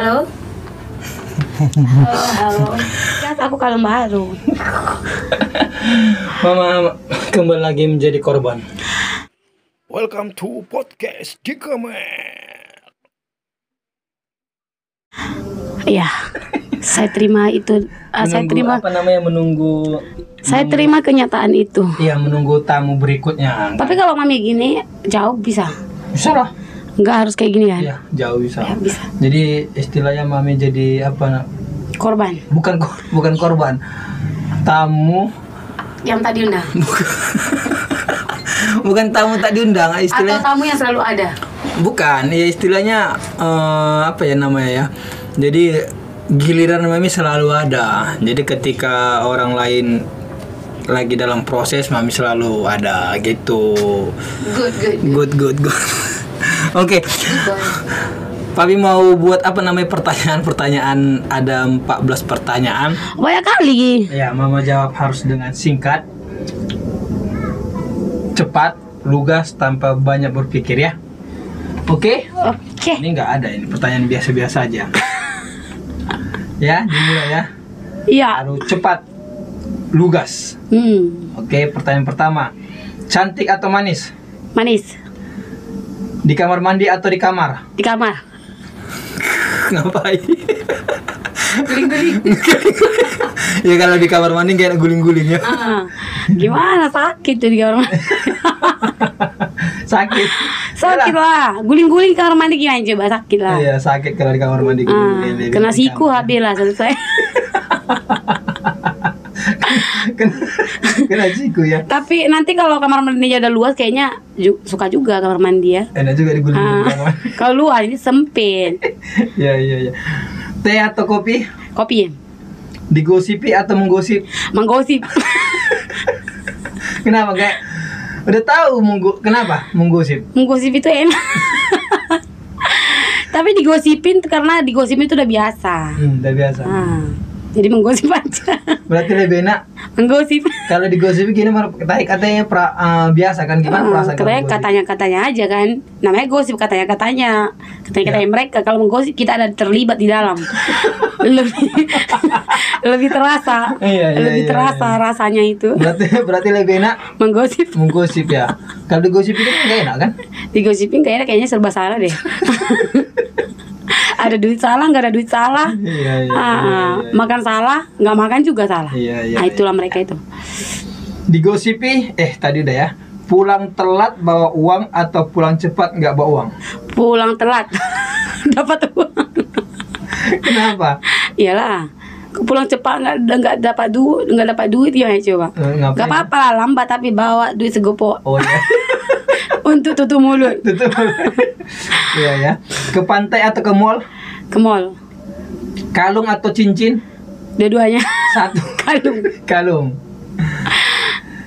Halo. Halo. Aku kalem baru. Mama kembali lagi menjadi korban. Welcome to podcast di kamar. Iya. Saya terima itu. Saya terima kenyataan itu. Iya, menunggu tamu berikutnya. Tapi kalau mami gini jauh bisa. Bisa lah. Nggak harus kayak gini kan? Iya, jauh bisa. Ya, bisa. Jadi istilahnya mami jadi apa? Korban. Bukan korban. Tamu Yang tadi undang. bukan tamu tak diundang, istilahnya. Atau tamu yang selalu ada. Bukan, ya istilahnya apa ya namanya ya. Jadi giliran mami selalu ada. Jadi ketika orang lain lagi dalam proses, mami selalu ada gitu. Good. Oke. Papi mau buat apa namanya pertanyaan. Ada 14 pertanyaan. Banyak kali. Ya, mama jawab harus dengan singkat, cepat, lugas, tanpa banyak berpikir ya. Oke? Oke. Ini nggak ada, ini pertanyaan biasa-biasa aja. Ya, dimulai ya. Iya. Harus cepat, lugas. Oke, pertanyaan pertama. Cantik atau manis? Manis. Di kamar mandi atau di kamar? Di kamar. Ngapain? Guling-guling. Ya kalau di kamar mandi kayak guling-guling ya. Gimana sakit tuh di kamar mandi? Sakit. Sakit lah. Guling-guling kamar mandi gimana coba, sakit lah. Iya, sakit kalau di kamar mandi guling-guling. Kena siku habis lah selesai. Kena siku ya. Tapi nanti kalau kamar mandinya udah luas kayaknya suka juga kamar mandi ya. Enak juga diguling-guling kamar. Kalau luas ini sempit. Iya. Teh atau kopi? Kopi. Digosipi atau menggosip? Menggosip. Kenapa kayak udah tahu kenapa menggosip? Menggosip itu enak. Tapi digosipin karena digosipin itu udah biasa. Udah biasa. Jadi menggosip aja. Berarti lebih enak menggosip. kalau digosip gini katanya biasa kan, gimana perasaan katanya aja kan, namanya gosip katanya mereka. Kalau menggosip kita ada terlibat di dalam. lebih terasa. Lebih terasa rasanya itu. Berarti lebih enak menggosip ya. Kalau digosip itu kan gak enak kan? Digosipin kayaknya serba salah deh. Ada duit salah, nggak ada duit salah. Iya. Makan salah, nggak makan juga salah. Iya. Nah, itulah mereka itu. Digosipi, tadi udah ya. Pulang telat bawa uang atau pulang cepat nggak bawa uang? Pulang telat dapat uang. Kenapa? Iyalah, pulang cepat nggak dapat duit ya coba. Nggak apa-apa lah, lambat tapi bawa duit segopok. Oh ya. Untuk tutup mulut. Iya ya. Ke pantai atau ke mall? Ke mall. Kalung atau cincin? Dua-duanya. Satu. Kalung.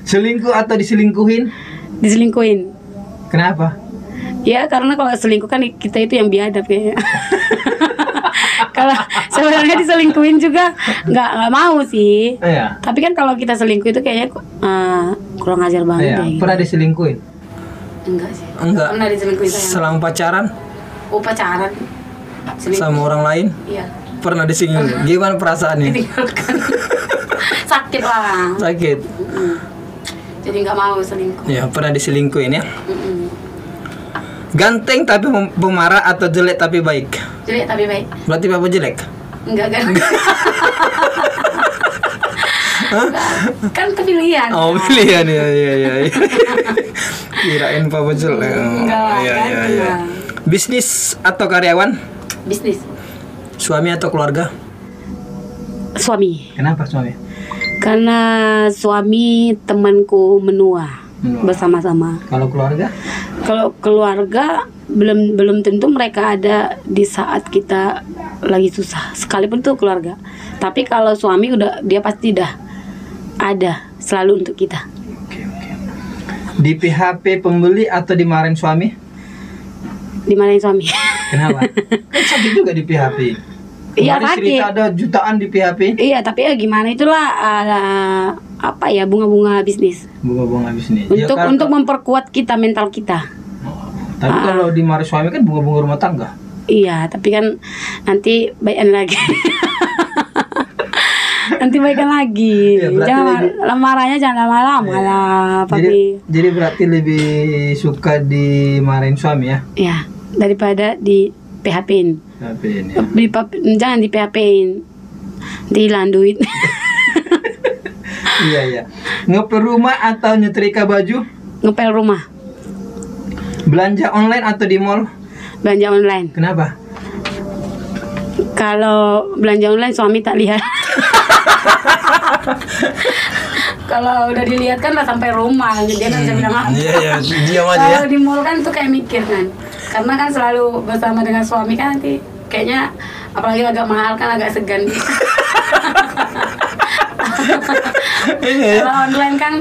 Selingkuh atau diselingkuhin? Diselingkuhin. Kenapa? Ya karena kalau selingkuh kan kita itu yang biadab kayaknya. Kalau sebenarnya diselingkuhin juga nggak mau sih. Iya. Tapi kan kalau kita selingkuh itu kayaknya kurang ajar banget. Iya. Gitu. Pernah diselingkuhin? Enggak sih. Enggak. Pernah diselingkuhin saya. Selama pacaran? Oh, pacaran. Sama orang lain? Iya. Pernah diselingkuhin? Gimana perasaannya? Ditinggalkan. Sakit lah. Sakit. Jadi nggak mau selingkuh. Ya, pernah diselingkuhin ya? Ganteng tapi pemarah atau jelek tapi baik? Jelek tapi baik. Berarti apa jelek? Enggak kan? Kan kepilihan. Oh, pilihan ya. Kirain Papa jelek. Iya. Bisnis atau karyawan? Bisnis. Suami atau keluarga? Suami. Kenapa suami? Karena suami temanku menua. Bersama-sama. Kalau keluarga? Kalau keluarga belum tentu mereka ada di saat kita lagi susah. Sekalipun tuh keluarga. Tapi kalau suami dia pasti dah ada selalu untuk kita. Oke. Di PHP pembeli atau dimarahin suami? Dimarahin suami. Kenapa? Kan sakit juga di PHP. Iya, sakit. Cerita ada jutaan di PHP. Iya, tapi ya gimana, itulah bunga-bunga bisnis. Bunga-bunga bisnis. Untuk ya, untuk memperkuat kita, mental kita. Tapi kalau dimarahin suami kan bunga-bunga rumah tangga. Iya, tapi kan nanti baikan lagi. Nanti baikan lagi. Ya, berarti Jangan lebih- marahnya jangan lama-lama lah, papi. Jadi berarti lebih suka dimarahin suami ya? Ya, daripada di PHP-in. Tapi ini. Jangan di PHP-in. Dihilang duit. Iya iya. Ngepel rumah atau nyetrika baju? Ngepel rumah, Belanja online atau di mall? belanja online. Kenapa? Kalau belanja online suami tak lihat. Kalau udah dilihat kan udah sampai rumah, dia nggak bisa bilang apa. Iya iya, diam aja ya. Kalau di mall kan tuh kayak mikir kan, karena kan selalu bersama dengan suami kan nanti kayaknya apalagi agak mahal kan agak segan. Iya. Kalau online kan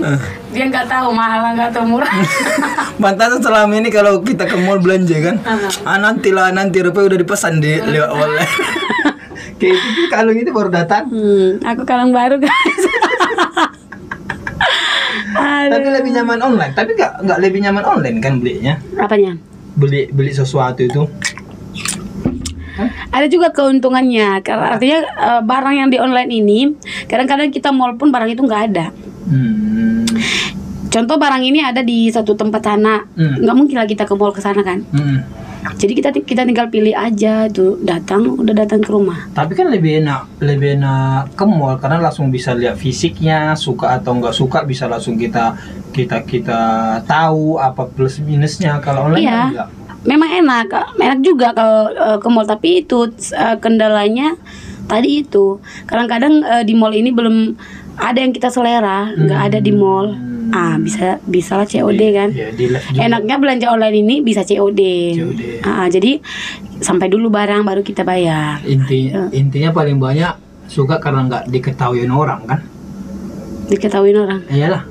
dia nggak tahu mahal nggak tahu murah. Pantasan selama ini kalau kita ke mall belanja kan, nanti rupanya udah dipesan di lewat online. Kayak itu kalung itu baru datang. Aku kalung baru guys. Tapi lebih nyaman online. Tapi nggak lebih nyaman online kan belinya? Apanya? Beli sesuatu itu. Ada juga keuntungannya, karena artinya barang yang di online ini kadang-kadang kita mall pun barang itu nggak ada. Contoh barang ini ada di satu tempat sana, nggak mungkin lah kita ke mall ke sana kan. Jadi kita tinggal pilih aja tuh, udah datang ke rumah. Tapi kan lebih enak ke mall karena langsung bisa lihat fisiknya, suka atau nggak suka bisa langsung kita tahu apa plus minusnya. Kalau online Iya. kan enggak. Memang enak juga kalau ke mall, tapi itu kendalanya tadi itu kadang-kadang di mall ini belum ada yang kita selera, nggak ada di mall. Bisa lah COD kan. Iya, di live juga. Enaknya belanja online ini bisa COD. Jadi sampai dulu barang baru kita bayar. Intinya paling banyak suka karena nggak diketahui orang kan? Diketahuin orang. Iyalah.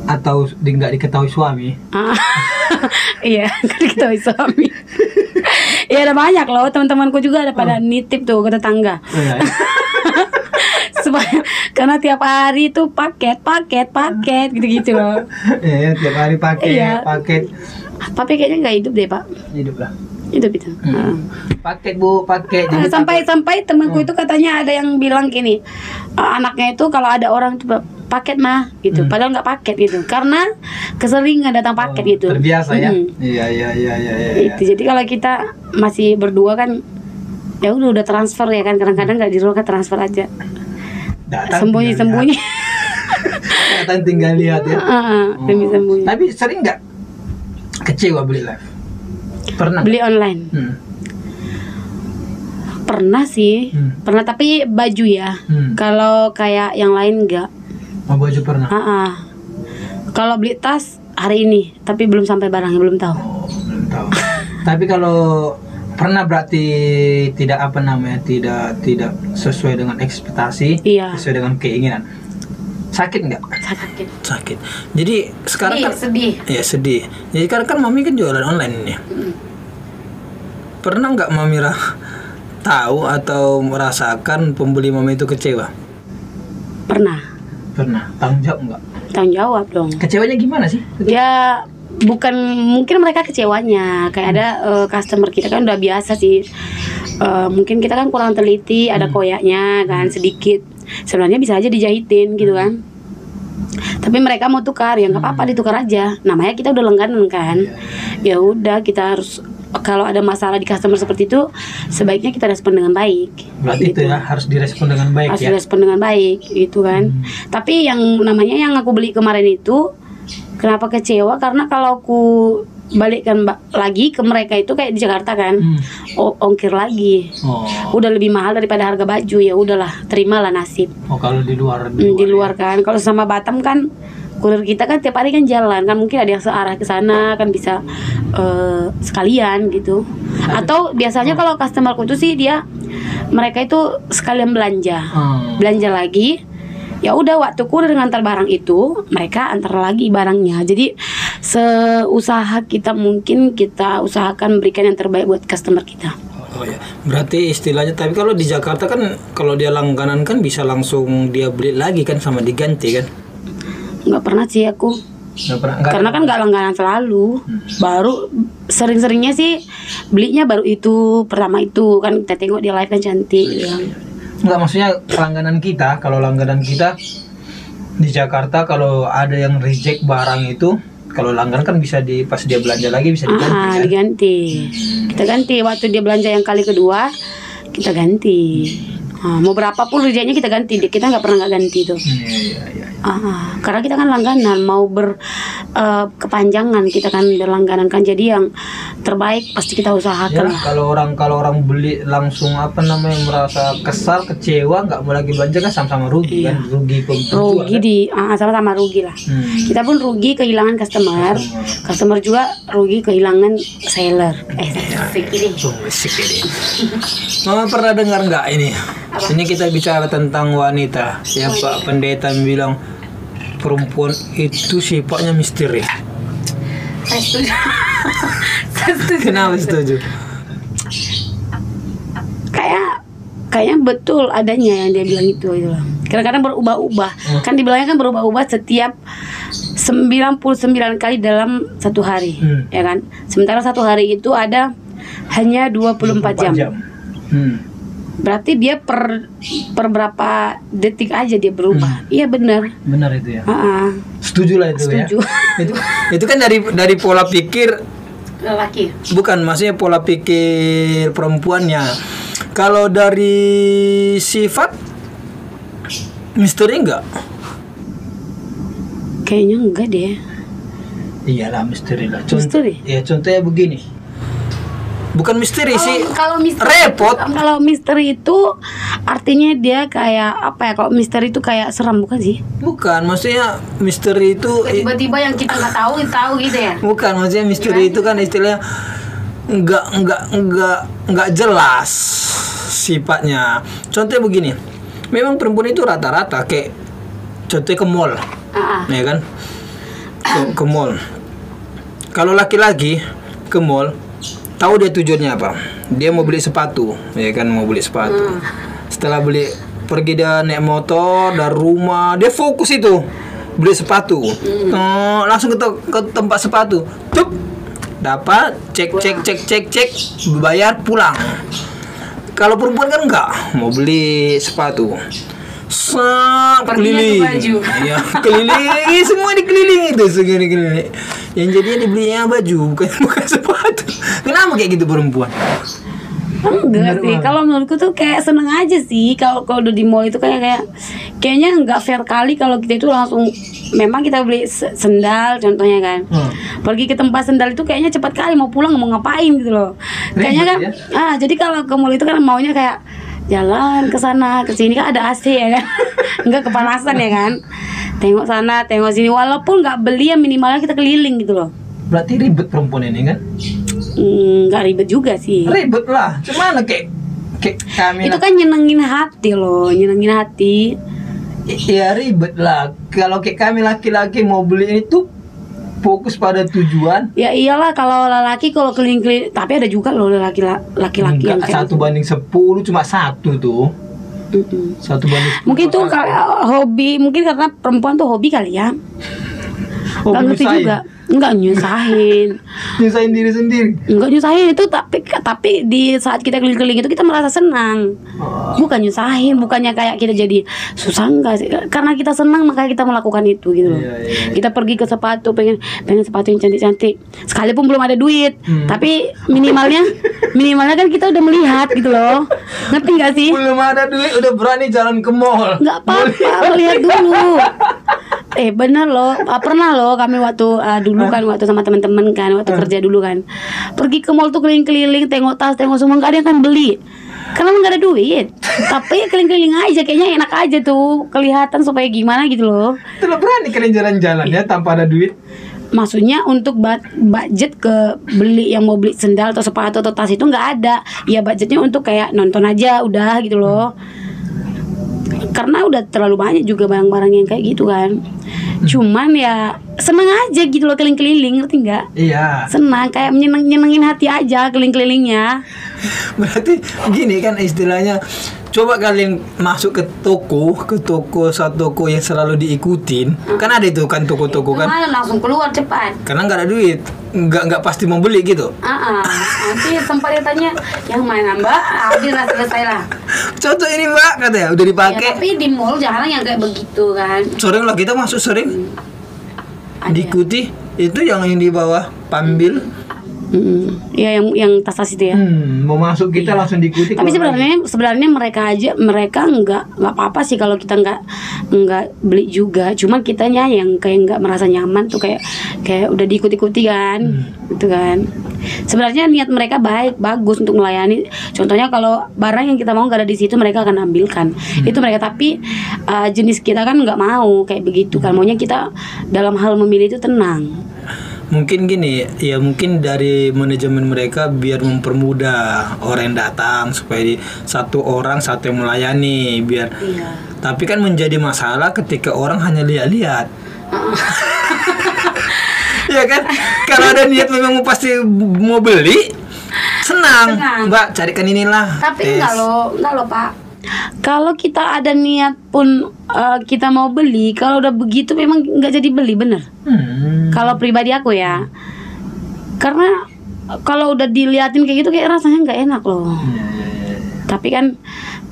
Atau nggak diketahui suami. Iya, kan diketahui suami. Iya, ada banyak loh teman-temanku juga ada pada nitip tuh ke tetangga. Iya. Supaya karena tiap hari tuh paket gitu-gitu loh. Iya, tiap hari Iya. paket. Tapi kayaknya nggak hidup deh, Pak. Hidup lah. Hidup itu. Paket Bu, paket. Jadi Sampai temanku itu katanya ada yang bilang gini, anaknya itu kalau ada orang tuh paket mah gitu, padahal nggak paket gitu, karena keseringan datang paket gitu. Terbiasa ya. Iya. Itu jadi kalau kita masih berdua kan, ya udah transfer ya kan, kadang-kadang nggak di rumah kan transfer aja. Datang Sembunyi. Datang tinggal lihat ya. Sembunyi. Tapi sering nggak kecewa beli live? Pernah? Beli online. Pernah sih, pernah, tapi baju ya. Kalau kayak yang lain enggak. Oh, baju pernah. Kalau beli tas hari ini, tapi belum sampai barangnya, belum tahu. Oh, belum tahu. Tapi kalau pernah berarti tidak tidak sesuai dengan ekspektasi, Iya. sesuai dengan keinginan. Sakit nggak? Sakit. Jadi sekarang kan sedih. ya sedih. Jadi sekarang kan mami kan jualan online ini. Pernah nggak mami tahu atau merasakan pembeli mami itu kecewa? Pernah. Tanggung jawab nggak? Tanggung jawab dong. Kecewanya gimana sih? Ya bukan, mungkin mereka kecewanya kayak ada customer kita kan udah biasa sih. Mungkin kita kan kurang teliti, ada koyaknya kan sedikit. Sebenarnya bisa aja dijahitin gitu kan. Tapi mereka mau tukar, ya nggak apa-apa, ditukar aja. Namanya kita udah langganan kan. Ya udah, kita harus, kalau ada masalah di customer seperti itu, sebaiknya kita respon dengan baik. Berarti gitu. itu ya harus direspon dengan baik Harus ya. direspon dengan baik gitu kan. Tapi yang namanya yang aku beli kemarin itu, kenapa kecewa? Karena kalau aku balikkan lagi ke mereka itu kayak di Jakarta kan, ongkir lagi. Udah lebih mahal daripada harga baju, ya udahlah, terimalah nasib. Kalau di luar Di luar kan, kalau sama Batam kan kurir kita kan tiap hari kan jalan kan, mungkin ada yang searah ke sana kan bisa sekalian gitu. Atau biasanya kalau customerku itu sih mereka itu sekalian belanja lagi. Ya udah, waktu kurir ngantar barang itu mereka antar lagi barangnya. Jadi seusaha kita mungkin kita usahakan berikan yang terbaik buat customer kita. Oh ya, berarti istilahnya. Tapi kalau di Jakarta kan, kalau dia langganan kan bisa langsung dia beli lagi kan, sama diganti kan? Nggak pernah sih aku. Karena kan nggak langganan selalu. Baru sering-seringnya sih belinya baru itu pertama itu kan kita tengok dia live kan cantik gitu kan. Enggak, maksudnya langganan kita, kalau langganan kita di Jakarta kalau ada yang reject barang itu, kalau langganan kan bisa pas dia belanja lagi bisa diganti kan? Diganti. Kita ganti waktu dia belanja yang kali kedua kita ganti. Mau berapapun rejectnya kita ganti, kita nggak pernah nggak ganti tuh. Iya. Karena kita kan langganan, mau kepanjangan kita kan berlangganan kan, jadi yang terbaik pasti kita usahakan. Ya, kalau orang beli langsung merasa kesal, kecewa, nggak mau lagi belanja kan sama-sama rugi kan, rugi sama-sama rugi lah. Kita pun rugi kehilangan customer juga rugi kehilangan seller. Mama pernah dengar nggak ini? Ini kita bicara tentang wanita. Ya Pak Pendeta bilang perempuan itu sifatnya misteri. Saya setuju. Kenapa setuju? Kayaknya betul adanya yang dia bilang itu gitu loh. Kadang-kadang berubah-ubah. Kan dibilangnya kan berubah-ubah setiap 99 kali dalam satu hari, ya kan? Sementara satu hari itu ada hanya 24 jam. Berarti dia per berapa detik aja dia berubah. Iya benar itu ya. Setuju lah itu. Setuju. Ya. itu kan dari pola pikir lelaki. Bukan, maksudnya pola pikir perempuannya. Kalau dari sifat misteri enggak? Kayaknya enggak deh. Iyalah misteri lah. Misteri? Ya contohnya begini. Bukan misteri sih. Kalau misteri repot. Kalau misteri itu artinya dia kayak apa ya? Kalau misteri itu kayak seram bukan sih? Bukan, maksudnya misteri itu tiba-tiba yang kita nggak tahu gitu ya. Bukan, maksudnya misteri itu kan istilahnya nggak jelas sifatnya. Contohnya begini. Memang perempuan itu rata-rata kayak contohnya ke mall. Ya kan? Ke mall. Kalau laki-laki ke mall, tahu dia tujuannya apa? Dia mau beli sepatu, ya kan, mau beli sepatu. Setelah beli, pergi dia naik motor dari rumah, dia fokus itu beli sepatu. Langsung ke tempat sepatu, tup, dapat, cek, bayar, pulang. Kalau perempuan kan enggak, mau beli sepatu, keliling, ya keliling, semua dikeliling itu, segini keliling. Yang jadinya dibelinya baju, bukan sepatu. Kenapa kayak gitu perempuan? Enggak sih, kalau menurutku tuh kayak seneng aja sih. Kalau udah di mall itu kayaknya nggak fair kali kalau kita itu langsung. Memang kita beli sendal contohnya kan, pergi ke tempat sendal itu kayaknya cepat kali, mau pulang mau ngapain gitu loh. Kayaknya kan, jadi kalau ke mall itu kan maunya kayak jalan ke sana ke sini kan ada AC ya kan, nggak kepanasan ya kan. Tengok sana, tengok sini, walaupun nggak beli ya minimalnya kita keliling gitu loh. Berarti ribet perempuan ini kan? Nggak ribet juga sih. Ribet lah, cuman kayak kami. Itu kan nyenengin hati loh, nyenengin hati. Ya ribet lah. Kalau kayak kami laki-laki mau beli itu fokus pada tujuan. Ya iyalah kalau laki kalau keliling-keliling, tapi ada juga loh laki-laki yang kayak 1:10 cuma satu tuh. 1:10. Mungkin tuh hobi, mungkin karena perempuan tuh hobi kali ya. Nggak ngerti juga. Enggak nyusahin diri sendiri. Enggak nyusahin itu, tapi di saat kita keliling-keliling itu kita merasa senang. Bukan nyusahin, bukannya kayak kita jadi susah, enggak sih. Karena kita senang makanya kita melakukan itu gitu loh. Kita pergi ke sepatu, pengen sepatu yang cantik-cantik. Sekalipun belum ada duit, tapi minimalnya kan kita udah melihat gitu loh. Ngerti enggak sih? Belum ada duit udah berani jalan ke mall. Enggak apa-apa, melihat dulu. Bener loh, pernah loh kami waktu dulu kan, waktu sama teman-teman kan, waktu kerja dulu kan, pergi ke mall tuh keliling-keliling, tengok tas, tengok semua, nggak ada yang kan beli karena nggak ada duit. Tapi keliling-keliling aja, kayaknya enak aja tuh, kelihatan supaya gimana gitu loh. Terus berani kalian jalan-jalan ya tanpa ada duit? Maksudnya untuk budget ke beli yang mau beli sendal atau sepatu atau tas itu nggak ada. Ya budgetnya untuk kayak nonton aja udah gitu loh. Karena udah terlalu banyak juga barang-barang yang kayak gitu kan. Cuman ya seneng aja gitu loh keliling-keliling, ngerti nggak? Iya. Senang, kayak nyenengin hati aja keliling-kelilingnya. Berarti gini kan istilahnya, Coba kalian masuk ke satu toko yang selalu diikutin. Kan ada itu kan toko-toko kan. Malah langsung keluar cepat. Karena nggak ada duit, nggak pasti mau beli gitu. Nanti sempat dia tanya yang mana Mbak, habis lah selesai lah. Contoh ini Mbak katanya udah dipakai. Ya, tapi di mall jarang yang kayak begitu kan. Sering lah kita masuk sering. Ada. Diikuti itu yang di bawah pambil. Ya yang tas itu ya. Mau masuk kita langsung diikuti. Tapi sebenarnya mereka nggak apa-apa sih kalau kita nggak beli juga. Cuma kitanya yang kayak nggak merasa nyaman tuh kayak udah diikuti kan, gitu kan. Sebenarnya niat mereka bagus untuk melayani. Contohnya kalau barang yang kita mau nggak ada di situ mereka akan ambilkan. Itu mereka, tapi jenis kita kan nggak mau kayak begitu kan. Maunya kita dalam hal memilih itu tenang. Mungkin gini, ya mungkin dari manajemen mereka biar mempermudah orang yang datang supaya satu orang satu yang melayani biar. Iya. Tapi kan menjadi masalah ketika orang hanya lihat-lihat. Ya kan? Kalau ada niat memang pasti mau beli, senang. Mbak, carikan inilah. Tapi enggak loh Pak. Kalau kita ada niat pun kita mau beli, kalau udah begitu memang nggak jadi beli, bener. Kalau pribadi aku ya, karena kalau udah diliatin kayak gitu kayak rasanya nggak enak loh. Tapi kan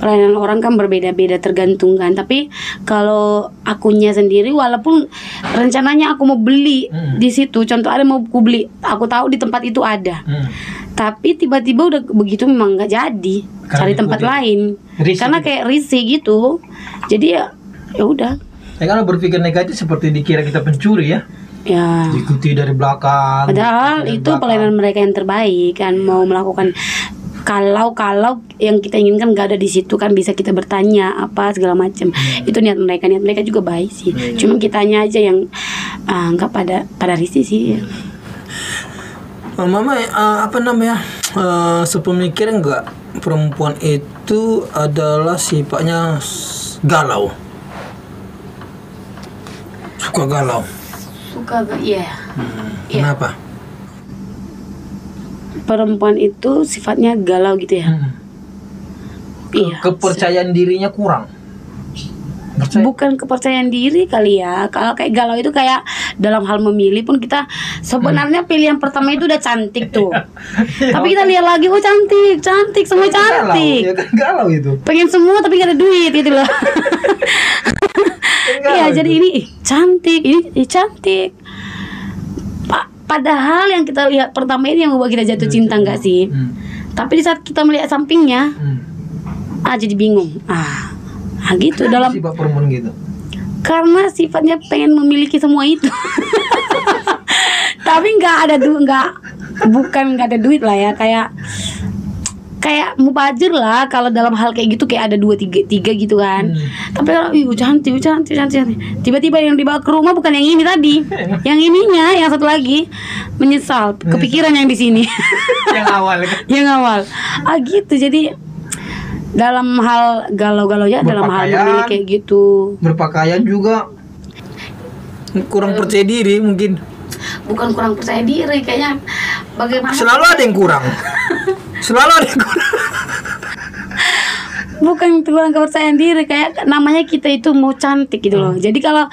pelayanan orang kan berbeda-beda tergantung kan. Tapi kalau akunya sendiri, walaupun rencananya aku mau beli di situ, contoh ada mau aku beli, aku tahu di tempat itu ada. Tapi tiba-tiba udah begitu memang nggak jadi, cari tempat lain. Karena kayak risih gitu. Jadi ya udah. Kalau berpikir negatif seperti dikira kita pencuri ya. Ya. Diikuti dari belakang. Padahal itu pelayanan mereka yang terbaik kan, mau melakukan kalau yang kita inginkan nggak ada di situ kan bisa kita bertanya apa segala macam. Itu niat mereka juga baik sih. Cuma kitanya aja yang nggak pada risih sih. Mama sepemikir enggak perempuan itu adalah sifatnya galau. Suka galau. Iya. Kenapa? Perempuan itu sifatnya galau gitu ya. Iya. Kepercayaan dirinya kurang. Bukan kepercayaan diri kali ya. Kalau kayak galau itu kayak dalam hal memilih pun kita sebenarnya pilihan pertama itu udah cantik tuh. Tapi kita lihat lagi, oh cantik, semua cantik. Ya kan galau itu. Pengen semua tapi gak ada duit gitu loh. Iya, jadi ini cantik, ini cantik. Padahal yang kita lihat pertama ini yang membuat kita jatuh cinta enggak sih? Tapi di saat kita melihat sampingnya, jadi bingung. Gitu dalam sifat perempuan gitu. Karena sifatnya pengen memiliki semua itu. Tapi nggak ada duit lah ya, kayak mubazir lah kalau dalam hal kayak gitu, kayak ada 2-3 gitu kan. Tapi cantik. Tiba-tiba yang dibawa ke rumah bukan yang ini tadi, yang ininya, yang satu lagi menyesal, kepikiran yang di sini. Yang awal. Gitu. Jadi dalam hal galau-galau ya, dalam hal memilih kayak gitu. Berpakaian juga kurang percaya diri mungkin. Bukan kurang percaya diri, kayaknya bagaimana? Selalu ada yang kurang. Bukan kurang kepercayaan diri, kayak namanya kita itu mau cantik gitu loh. Jadi kalau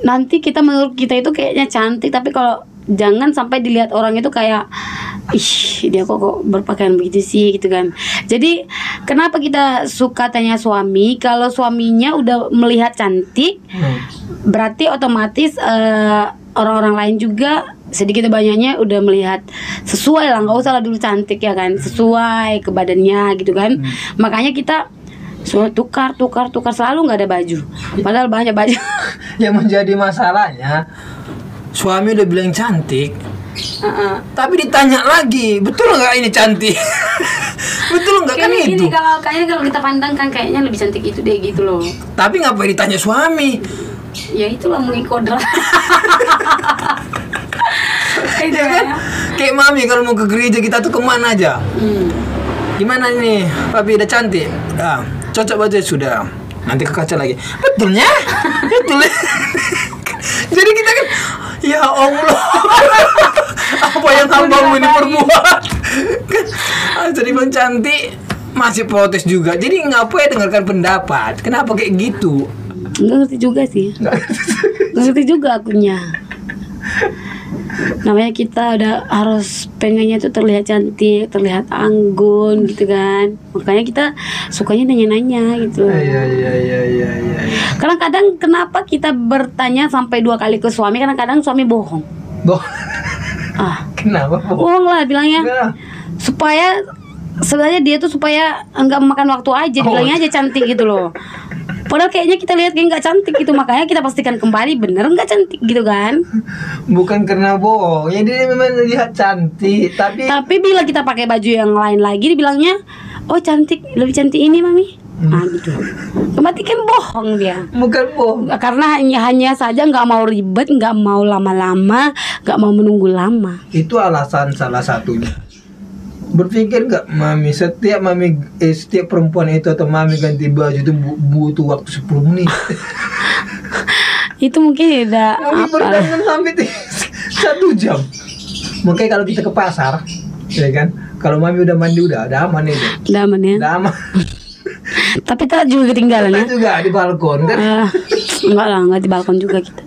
nanti kita menurut kita itu kayaknya cantik, tapi kalau jangan sampai dilihat orang itu kayak dia kok berpakaian begitu sih gitu kan. Jadi kenapa kita suka tanya suami? Kalau suaminya udah melihat cantik, berarti otomatis orang-orang lain juga sedikit banyaknya udah melihat sesuai lah, nggak usah lah dulu cantik ya kan, sesuai ke badannya gitu kan. Makanya kita tukar selalu nggak ada baju, padahal banyak baju. Yang menjadi masalahnya, suami udah bilang cantik, tapi ditanya lagi, betul nggak ini cantik? Betul nggak kan itu? Kayaknya kalau kita pandang kan kayaknya lebih cantik itu deh gitu loh. Tapi ngapain ditanya suami? Ya itulah mengkodrat. Ya kan? Kayak mami kalau mau ke gereja kita tuh kemana aja? Gimana nih, papi udah cantik? Cocok baju sudah. Nanti ke kaca lagi. Betulnya? Betul. Jadi kita kan, ya Allah, apa yang hambamu ini perbuat? Kan, jadi bilang cantik, masih protes juga. Jadi ngapain dengarkan pendapat? Kenapa kayak gitu? Nggak ngerti juga sih. Nggak ngerti juga akunya. Namanya kita udah harus pengennya tuh terlihat cantik, terlihat anggun gitu kan. Makanya kita sukanya nanya-nanya gitu. Iya. Kadang-kadang kenapa kita bertanya sampai 2 kali ke suami? Kadang-kadang suami bohong. Kenapa? Bohong lah bilangnya. Kenapa? Supaya sebenarnya dia tuh supaya enggak memakan waktu aja, bilangnya aja cantik gitu loh. Padahal kayaknya kita lihat kayak nggak cantik gitu, makanya kita pastikan kembali bener nggak cantik gitu kan. Bukan karena bohong, ya dia memang lihat cantik, tapi bila kita pakai baju yang lain lagi dibilangnya, oh cantik, lebih cantik ini mami. Nah gitu. Berarti kan bohong dia. bukan bohong. Karena hanya saja nggak mau ribet, nggak mau lama-lama, nggak mau menunggu lama. Itu alasan salah satunya. Berpikir nggak mami, setiap perempuan itu atau mami ganti baju itu butuh waktu 10 menit. Itu mungkin tidak Mami berdandan sampai 1 jam. Makanya kalau kita ke pasar, ya kan, kalau mami udah mandi udah aman itu. Udah aman ya. Udah aman. Tapi tak juga ketinggalan ya. Kita juga di balkon kan. Enggak lah, enggak di balkon juga kita.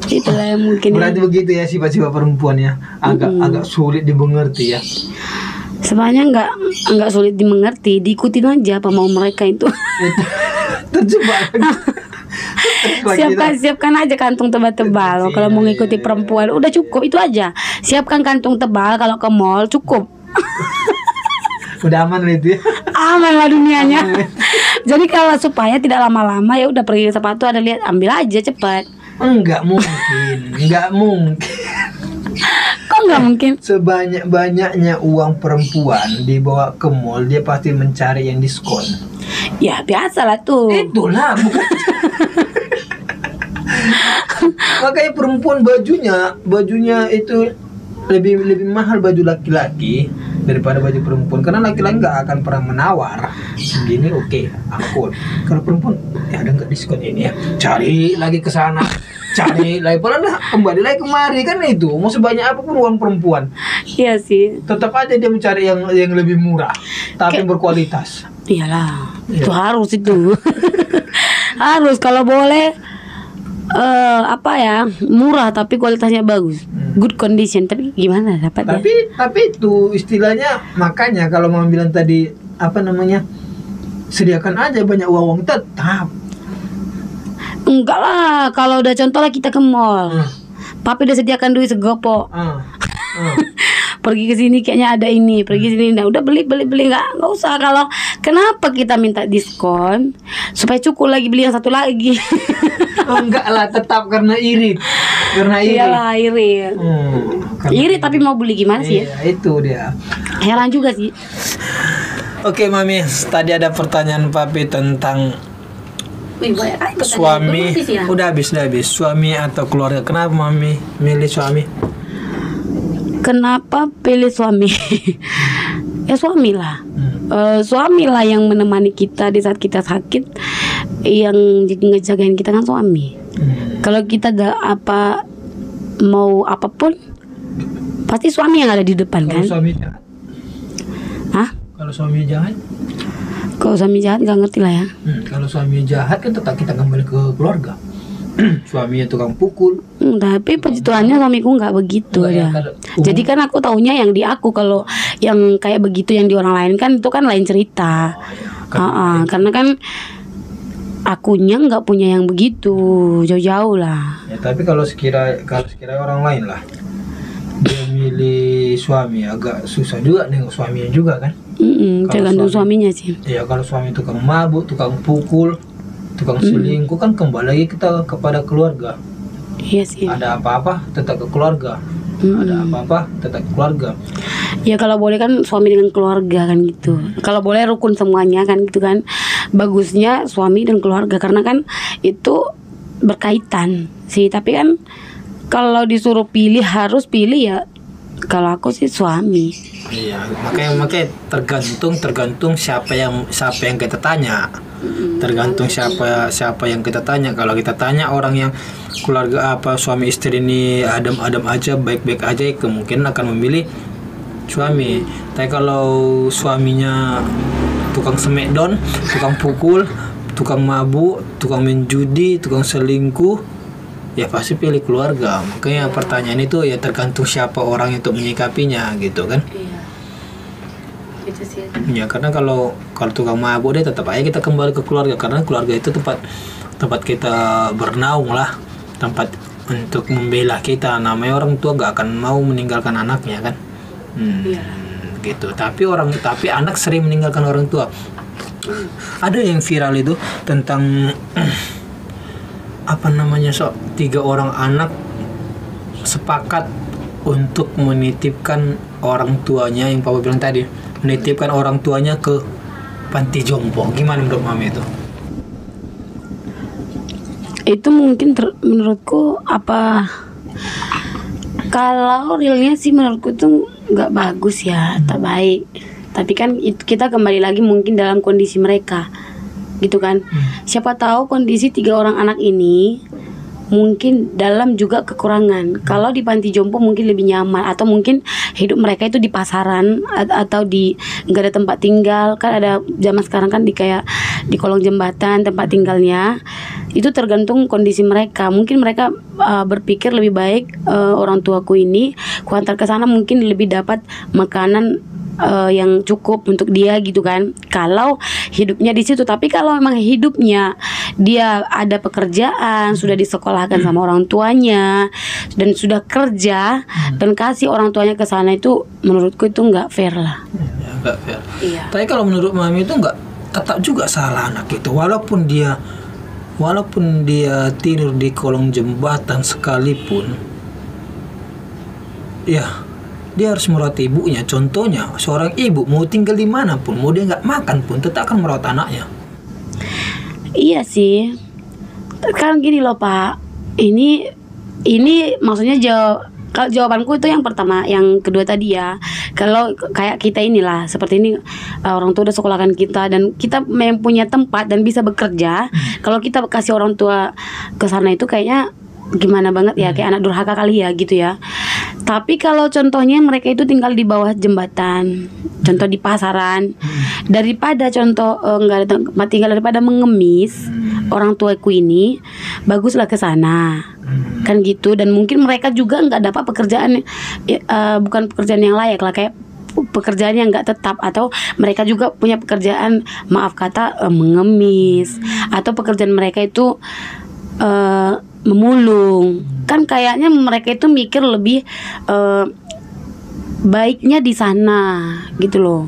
Itulah yang mungkin. Berarti begitu ya sifat-sifat perempuannya, agak sulit dimengerti ya. Sebenarnya enggak sulit dimengerti, diikutin aja apa mau mereka itu. Terjebak. Siapkan aja kantung tebal-tebal. Kalau mau ngikuti perempuan udah cukup itu aja. Siapkan kantung tebal kalau ke mall cukup. Udah aman itu ya. Aman lah dunianya. Jadi kalau supaya tidak lama-lama ya udah pergi ke sepatu ada lihat ambil aja cepat. Enggak mungkin. Kok nggak mungkin? Sebanyak-banyaknya uang perempuan dibawa ke mall, dia pasti mencari yang diskon. Ya biasalah tuh. Itulah bukan. Makanya perempuan bajunya itu lebih mahal baju laki-laki daripada baju perempuan, karena laki-laki nggak akan pernah menawar segini oke, ampun. Kalau perempuan ya ada nggak diskon ini ya, cari lagi ke sana, cari lagi, padahal kembali lagi kemari kan. Itu mau sebanyak apapun uang perempuan, Iya sih. tetap aja dia mencari yang lebih murah tapi berkualitas. Iyalah, Iya. itu harus itu. Harus kalau boleh murah tapi kualitasnya bagus. Good condition, tapi gimana dapatnya? Tapi itu istilahnya, makanya kalau mau bilang tadi sediakan aja banyak uang tetap. Enggak lah, kalau udah contoh lah kita ke mall. Papi udah sediakan duit segopo. Pergi ke sini kayaknya ada ini, pergi sini, nah udah beli nggak usah. Kalau kenapa kita minta diskon supaya cukup lagi beli yang satu lagi. Enggak lah, tetap karena iri. Iyalah iri. Iri tapi mau beli gimana sih ya? Iya, itu dia. Heran juga sih. Oke mami, tadi ada pertanyaan papi tentang suami. Udah habis. Suami atau keluarga? Kenapa mami milih suami? Kenapa pilih suami? Ya suami lah. Suami lah yang menemani kita di saat kita sakit, yang ngejagain kita kan suami. Kalau kita mau apapun, pasti suami yang ada di depan. Kalau kan? suami jahat? Hah? Kalau suami jahat? Kalau suami jahat nggak ngerti lah ya. Kalau suami jahat kan tetap kita kembali ke keluarga. Suaminya tukang pukul. Tapi puji Tuhannya suamiku nggak begitu Enggak, ya. Jadi kan aku taunya yang di aku, kalau yang kayak begitu yang di orang lain kan itu kan lain cerita. Karena kan akunya nggak punya yang begitu, jauh-jauh lah. Ya, tapi kalau sekira orang lain lah dia milih suami, agak susah juga nengok suaminya juga kan. Tergantung suaminya sih. Ya kalau suami tukang mabuk, tukang pukul, tukang selingkuh, kan kembali lagi kita kepada keluarga. Iya sih. Ada apa-apa tetap ke keluarga. Ada apa-apa tetap ke keluarga. Ya kalau boleh kan suami dengan keluarga kan gitu. Kalau boleh rukun semuanya kan gitu kan. Bagusnya suami dan keluarga, karena kan itu berkaitan sih. Tapi kan kalau disuruh pilih harus pilih ya. Kalau aku sih suami. Iya, makanya tergantung siapa yang kita tanya. Tergantung siapa yang kita tanya. Kalau kita tanya orang yang keluarga suami istri ini adem-adem aja, baik-baik aja, kemungkinan akan memilih suami. Tapi kalau suaminya tukang smackdown, tukang pukul, tukang mabuk, tukang main judi, tukang selingkuh, ya pasti pilih keluarga. Makanya pertanyaan itu ya tergantung siapa orang untuk menyikapinya gitu kan. Iya. Itu sih. Ya karena kalau tukang mabuk dia tetap aja kita kembali ke keluarga, karena keluarga itu tempat kita bernaung lah, tempat untuk membela kita. Namanya orang tua nggak akan mau meninggalkan anaknya kan. Iya. Gitu. Tapi anak sering meninggalkan orang tua. Ada yang viral itu tentang apa namanya, 3 orang anak sepakat untuk menitipkan orang tuanya, yang Papa bilang tadi, menitipkan orang tuanya ke panti jompo. Gimana menurut Mami itu? Itu mungkin menurutku kalau realnya sih menurutku tuh nggak bagus ya, tak baik. Tapi kan itu kita kembali lagi mungkin dalam kondisi mereka gitu kan. Siapa tahu kondisi 3 orang anak ini mungkin dalam juga kekurangan. Kalau di panti jompo mungkin lebih nyaman, atau mungkin hidup mereka itu di pasaran atau di nggak ada tempat tinggal. Kan ada zaman sekarang kan di kolong jembatan tempat tinggalnya. Itu tergantung kondisi mereka. Mungkin mereka berpikir lebih baik, orang tuaku ini kuantar ke sana mungkin lebih dapat makanan yang cukup untuk dia gitu kan, kalau hidupnya di situ. Tapi kalau memang hidupnya dia ada pekerjaan, sudah disekolahkan sama orang tuanya dan sudah kerja dan kasih orang tuanya ke sana, itu menurutku itu nggak fair lah. Ya, nggak fair. Iya. Tapi kalau menurut Mami itu nggak, tetap juga salah anak itu, walaupun dia tidur di kolong jembatan sekalipun, ya dia harus merawat ibunya. Contohnya seorang ibu mau tinggal di mana pun, mau dia nggak makan pun tetap akan merawat anaknya. Iya sih. Kan gini loh Pak, ini maksudnya kalau jawabanku itu yang pertama, yang kedua tadi ya. Kalau kayak kita inilah seperti ini, orang tua udah sekolahkan kita dan kita memang punya tempat dan bisa bekerja. Kalau kita kasih orang tua ke sana itu kayaknya gimana banget ya, kayak anak durhaka kali ya gitu ya. Tapi kalau contohnya mereka itu tinggal di bawah jembatan, contoh di pasaran, daripada nggak ada tempat tinggal, daripada mengemis orang tuaku ini, baguslah ke sana, kan gitu. Dan mungkin mereka juga nggak dapat pekerjaan, bukan pekerjaan yang layak lah, kayak pekerjaan yang nggak tetap, atau mereka juga punya pekerjaan maaf kata mengemis, atau pekerjaan mereka itu memulung. Kan kayaknya mereka itu mikir lebih baiknya di sana gitu loh.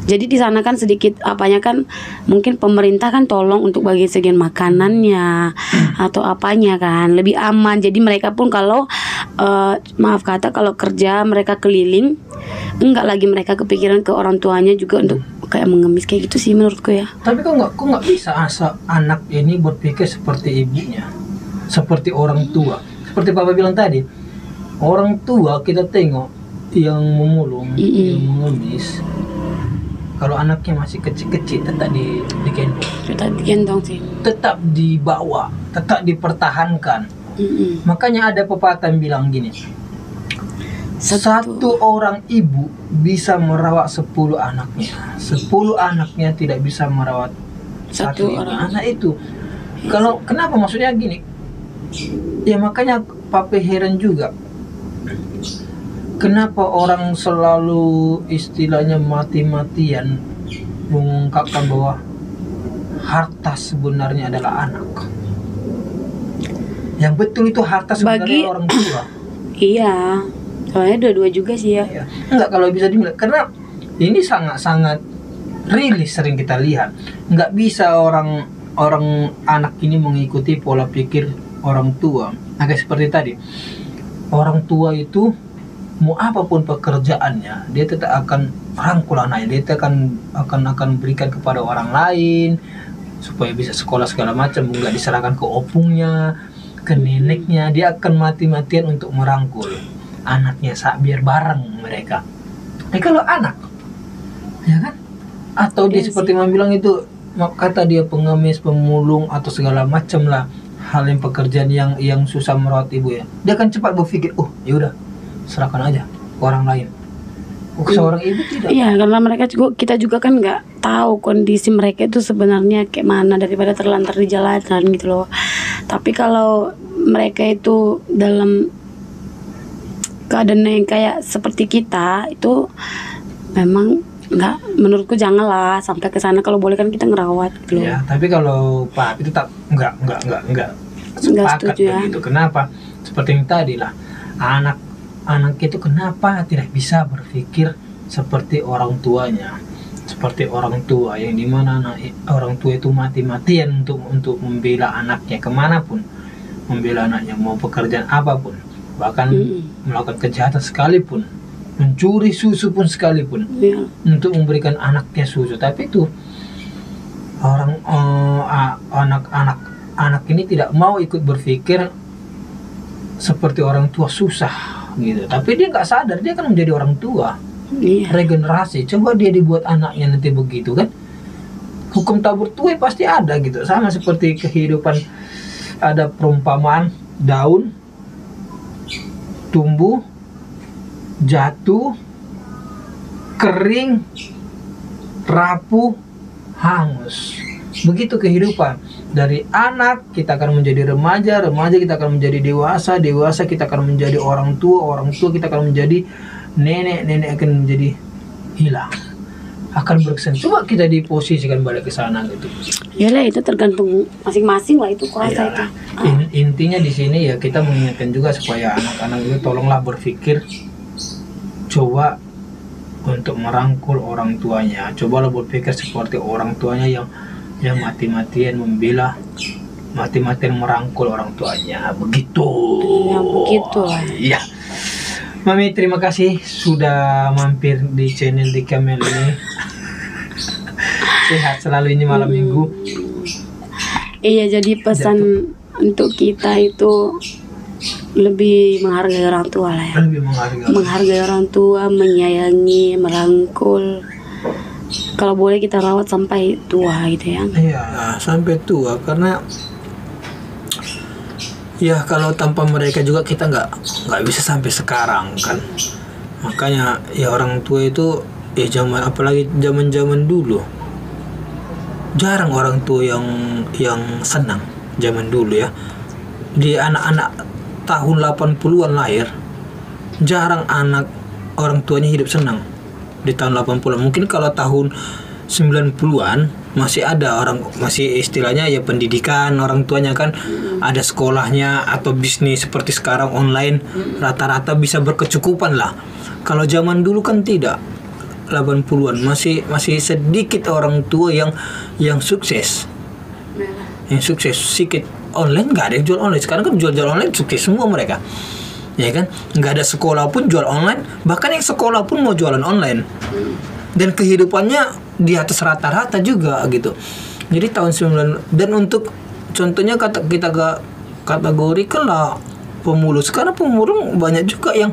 Jadi di sana kan sedikit apanya kan, mungkin pemerintah kan tolong untuk bagi sebagian makanannya atau apanya kan, lebih aman. Jadi mereka pun kalau maaf kata kalau kerja mereka keliling, enggak lagi mereka kepikiran ke orang tuanya juga untuk kayak mengemis kayak gitu sih menurutku ya. Tapi kok nggak bisa asal anak ini berpikir seperti ibunya, seperti orang tua. Seperti Papa bilang tadi, orang tua kita tengok yang memulung, yang mengemis. Kalau anaknya masih kecil-kecil tetap digendong sih. Tetap dibawa, tetap dipertahankan. Makanya ada pepatah yang bilang gini, satu orang ibu bisa merawat 10 anaknya, 10 anaknya tidak bisa merawat satu orang anak itu. Kalau kenapa, maksudnya gini ya, makanya Papa heran juga kenapa orang selalu istilahnya mati-matian mengungkapkan bahwa harta sebenarnya adalah anak. Yang betul itu harta sebenarnya orang tua. Iya, soalnya dua-dua juga sih ya. Enggak, kalau bisa dibilang, karena ini sangat-sangat really sering kita lihat. Enggak bisa orang anak ini mengikuti pola pikir orang tua. Agak seperti tadi, orang tua itu mau apapun pekerjaannya, dia tetap akan rangkul anaknya, dia akan berikan kepada orang lain supaya bisa sekolah segala macam, nggak diserahkan ke opungnya, ke neneknya. Dia akan mati-matian untuk merangkul anaknya biar bareng mereka. Kalau anak, ya kan? Atau dia seperti Mama bilang itu, kata dia pengemis, pemulung atau segala macam lah, hal yang pekerjaan yang susah merawat ibu ya, dia akan cepat berpikir, oh ya udah serahkan aja ke orang lain. Seorang ibu tidak. Iya, karena kita juga kan nggak tahu kondisi mereka itu sebenarnya kayak mana daripada terlantar di jalanan gitu loh. Tapi kalau mereka itu dalam keadaan yang kayak seperti kita itu memang nggak, menurutku janganlah sampai ke sana. Kalau boleh kan kita ngerawat gitu loh. Ya, tapi kalau Pak itu tak nggak sepakat setuju, ya. begitu. Kenapa? Seperti yang tadi lah, anak itu kenapa tidak bisa berpikir seperti orang tuanya, seperti orang tua yang dimana orang tua itu mati-matian untuk membela anaknya kemanapun, membela anaknya mau pekerjaan apapun, bahkan melakukan kejahatan sekalipun, mencuri susu pun sekalipun, untuk memberikan anaknya susu. Tapi itu orang anak ini tidak mau ikut berpikir seperti orang tua susah gitu. Tapi dia nggak sadar dia akan menjadi orang tua. Regenerasi, coba dia dibuat anaknya nanti begitu kan, hukum tabur tuai pasti ada gitu. Sama seperti kehidupan, ada perumpamaan daun tumbuh, jatuh, kering, rapuh, hangus. Begitu kehidupan. Dari anak kita akan menjadi remaja, remaja kita akan menjadi dewasa, dewasa kita akan menjadi orang tua kita akan menjadi nenek, nenek akan menjadi hilang, akan berkesan. Coba kita diposisikan balik ke sana gitu. Iyalah, itu tergantung masing-masing lah itu kuasa itu. Intinya di sini ya kita mengingatkan juga supaya anak-anak itu tolonglah berpikir, coba untuk merangkul orang tuanya. Cobalah berpikir seperti orang tuanya yang mati-matian membela, mati-matian merangkul orang tuanya. Begitu. Ya begitu lah. Iya. Mami, terima kasih sudah mampir di channel Dika Mel ini. Sehat selalu ini malam minggu. Iya, jadi pesan untuk kita itu lebih menghargai orang tua lah ya. Lebih menghargai orang tua, menyayangi, merangkul. Kalau boleh kita rawat sampai tua gitu ya. Iya, sampai tua, karena ya kalau tanpa mereka juga kita nggak bisa sampai sekarang kan. Makanya ya orang tua itu ya apalagi zaman dulu jarang orang tua yang senang zaman dulu ya. Di anak-anak tahun 80-an lahir, jarang anak orang tuanya hidup senang di tahun 80-an. Mungkin kalau tahun 90-an masih ada orang, masih istilahnya ya pendidikan orang tuanya kan, ada sekolahnya atau bisnis seperti sekarang online, rata-rata bisa berkecukupan lah. Kalau zaman dulu kan tidak, 80-an masih sedikit orang tua yang sukses. Yang sukses sedikit. Online nggak ada yang jual online. Sekarang kan jual online sukses semua mereka, ya kan. Nggak ada sekolah pun jual online, bahkan yang sekolah pun mau jualan online. Dan kehidupannya di atas rata-rata juga gitu. Jadi tahun 9, dan untuk contohnya kita kategorikan lah pemulung. Sekarang pemulung banyak juga yang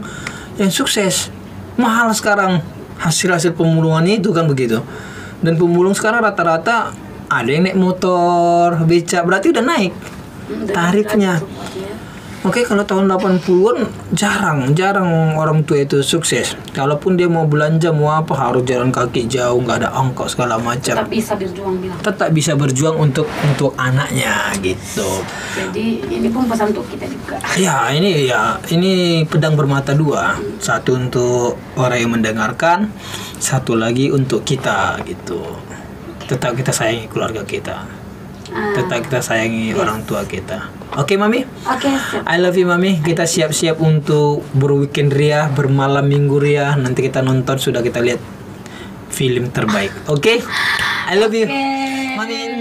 sukses. Mahal sekarang hasil pemulungannya itu kan begitu. Dan pemulung sekarang rata-rata ada yang naik motor, beca, berarti udah naik tarifnya. Oke, kalau tahun 80-an jarang orang tua itu sukses. Kalaupun dia mau belanja mau apa harus jalan kaki jauh, nggak ada ongkos segala macam. Tetap bisa berjuang untuk anaknya gitu. Jadi ini pun pesan untuk kita juga. Ya, ini pedang bermata dua. Satu untuk orang yang mendengarkan, satu lagi untuk kita gitu. Tetap kita sayangi keluarga kita. Tetap kita sayangi orang tua kita. Oke, Mami? Oke. I love you, Mami. Kita siap-siap untuk berweekend ria, bermalam minggu ria. Nanti kita nonton, sudah kita lihat film terbaik. Oke? I love you. Mami.